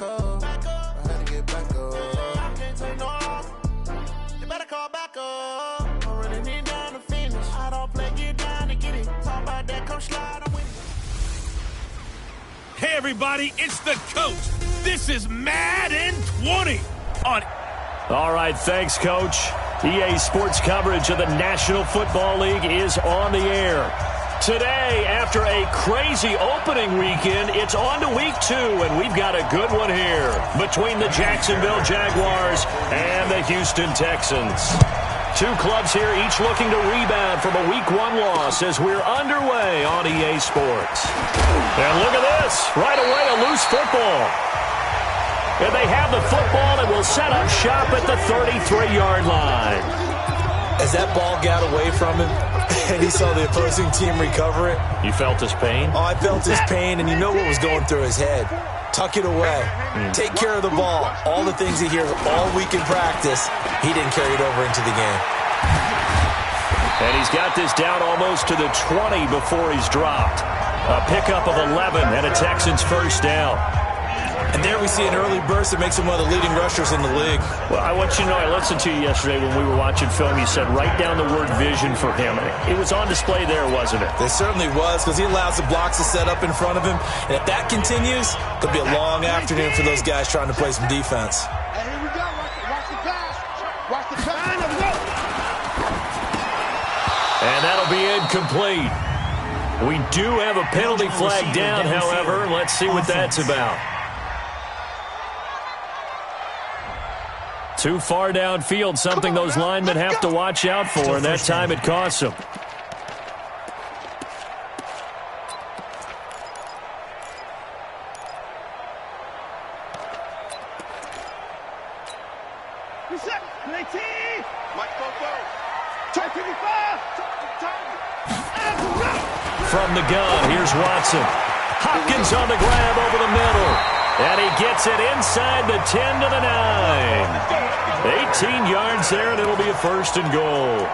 back up. I had to get back up. I can't take no loss. You better call back up. I'm running it down to finish. I don't play, get down to get it. Talk about that, come slide, I'm with it. Hey, everybody, it's the coach. This is Madden 20 on. All right, thanks, Coach. EA Sports coverage of the National Football League is on the air. Today, after a crazy opening weekend, it's on to week 2, and we've got a good one here between the Jacksonville Jaguars and the Houston Texans. Two clubs here, each looking to rebound from a week 1 loss as we're underway on EA Sports. And look at this. Right away, a loose football. And they have the football and will set up shop at the 33-yard line. As that ball got away from him and he saw the opposing team recover it. You felt his pain? Oh, I felt his pain, and you know what was going through his head. Tuck it away. Take care of the ball. All the things he hears all week in practice, he didn't carry it over into the game. And he's got this down almost to the 20 before he's dropped. A pickup of 11 and a Texans first down. And there we see an early burst that makes him one of the leading rushers in the league. Well, I want you to know, I listened to you yesterday when we were watching film. You said write down the word vision for him. It was on display there, wasn't it? It certainly was, because he allows the blocks to set up in front of him. And if that continues, it'll be a long afternoon for those guys trying to play some defense. Hey, here we go. Watch the pass. Watch the pass. Here we go. And that'll be incomplete. We do have a penalty flag down, however. Let's see what that's about. Too far downfield, something those linemen have to watch out for, and that time it costs them. Reset. 19. Mike Bobo. 25. From the gun, here's Watson. Hopkins on the grab over the middle. And he gets it inside the 10 to the 9. 18 yards there, and it'll be a first and goal.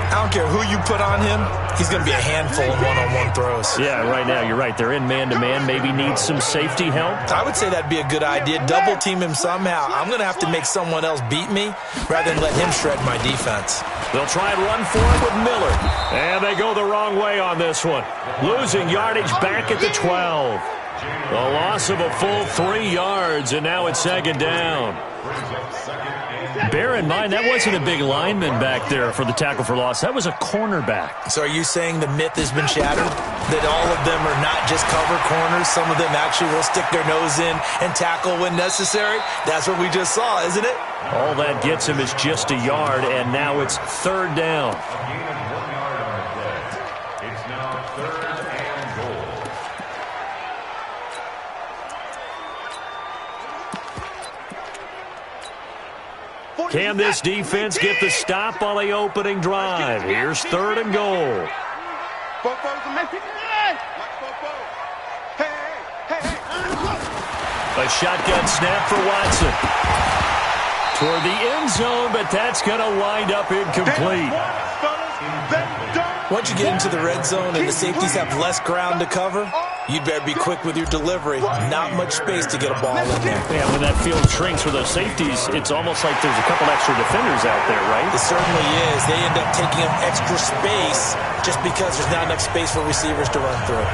I don't care who you put on him, he's going to be a handful in one-on-one throws. Yeah, right now, you're right. They're in man-to-man, maybe needs some safety help. I would say that'd be a good idea. Double-team him somehow. I'm going to have to make someone else beat me rather than let him shred my defense. They'll try and run for it with Miller. And they go the wrong way on this one. Losing yardage back at the 12. A loss of a full 3 yards, and now it's second down. Bear in mind, that wasn't a big lineman back there for the tackle for loss. That was a cornerback. So are you saying the myth has been shattered? That all of them are not just cover corners? Some of them actually will stick their nose in and tackle when necessary? That's what we just saw, isn't it? All that gets him is just a yard, and now it's third down. Can this defense get the stop on the opening drive? Here's third and goal. A shotgun snap for Watson. Toward the end zone, but that's going to wind up incomplete. Once you get into the red zone and the safeties have less ground to cover, you'd better be quick with your delivery. Not much space to get a ball in there. Yeah, when that field shrinks for those safeties, it's almost like there's a couple extra defenders out there, right? It certainly is. They end up taking up extra space just because there's not enough space for receivers to run through.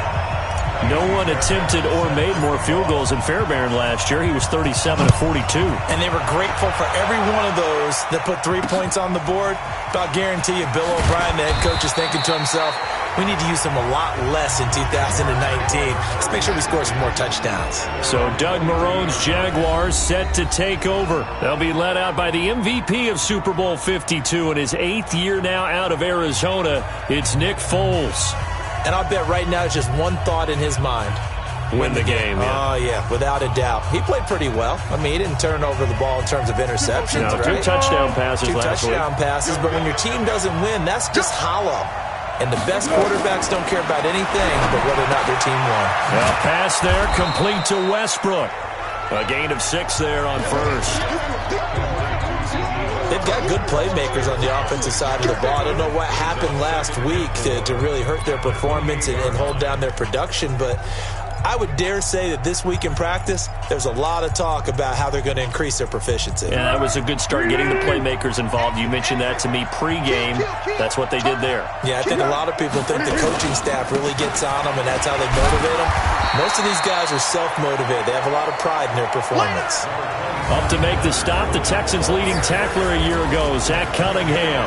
No one attempted or made more field goals than Fairbairn last year. He was 37 of 42. And they were grateful for every one of those that put 3 points on the board. But I'll guarantee you, Bill O'Brien, the head coach, is thinking to himself, we need to use them a lot less in 2019. Let's make sure we score some more touchdowns. So Doug Marone's Jaguars set to take over. They'll be led out by the MVP of Super Bowl 52 in his 8th year now out of Arizona. It's Nick Foles. And I'll bet right now it's just one thought in his mind. Win the game, yeah. Oh, yeah, without a doubt. He played pretty well. I mean, he didn't turn over the ball in terms of interceptions, no, right? 2 touchdown passes last week. 2 touchdown passes, but when your team doesn't win, that's just hollow. And the best quarterbacks don't care about anything but whether or not their team won. A pass there, complete to Westbrook. A gain of 6 there on first. They've got good playmakers on the offensive side of the ball. I don't know what happened last week to really hurt their performance and hold down their production, but I would dare say that this week in practice, there's a lot of talk about how they're going to increase their proficiency. Yeah, that was a good start, getting the playmakers involved. You mentioned that to me pregame. That's what they did there. Yeah, I think a lot of people think the coaching staff really gets on them, and that's how they motivate them. Most of these guys are self-motivated. They have a lot of pride in their performance. Up to make the stop, the Texans' leading tackler a year ago, Zach Cunningham.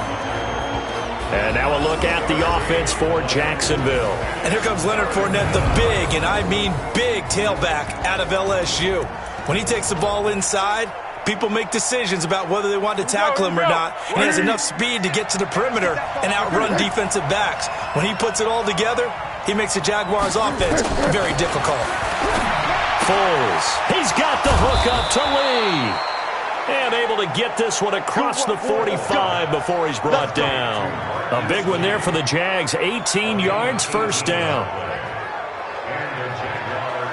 And now a look at the offense for Jacksonville. And here comes Leonard Fournette, the big, and I mean big, tailback out of LSU. When he takes the ball inside, people make decisions about whether they want to tackle him or not. And he has enough speed to get to the perimeter and outrun defensive backs. When he puts it all together, he makes the Jaguars' offense very difficult. Foles, he's got the hook up to Lee. And able to get this one across the 45 before he's brought down. A big one there for the Jags. 18 yards, first down.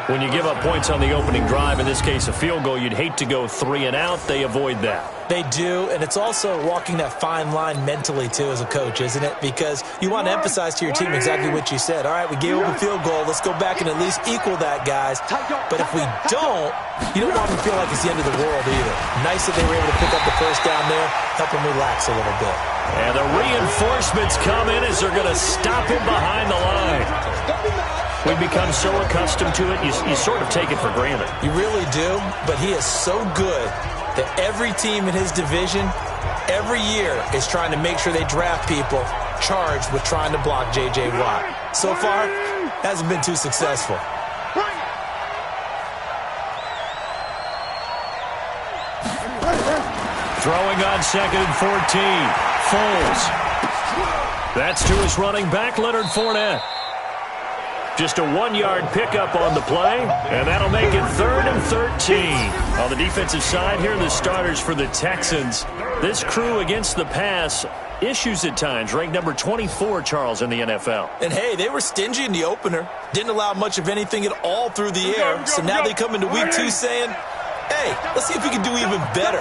When you give up points on the opening drive, in this case a field goal, you'd hate to go 3 and out. They avoid that. They do, and it's also walking that fine line mentally, too, as a coach, isn't it? Because you want to emphasize to your team exactly what you said. All right, we gave up a field goal. Let's go back and at least equal that, guys. But if we don't, you don't want them to feel like it's the end of the world either. Nice that they were able to pick up the first down there, help them relax a little bit. And the reinforcements come in as they're going to stop him behind the line. We've become so accustomed to it, you sort of take it for granted. You really do, but he is so good that every team in his division, every year, is trying to make sure they draft people charged with trying to block J.J. Watt. So far, hasn't been too successful. Throwing on 2nd and 14. Foles. That's to his running back, Leonard Fournette. Just a 1-yard pickup on the play, and that'll make it 3rd and 13. On the defensive side here, the starters for the Texans. This crew against the pass, issues at times, ranked number 24, Charles, in the NFL. And, hey, they were stingy in the opener. Didn't allow much of anything at all through the air. So now they come into week 2 saying, hey, let's see if we can do even better.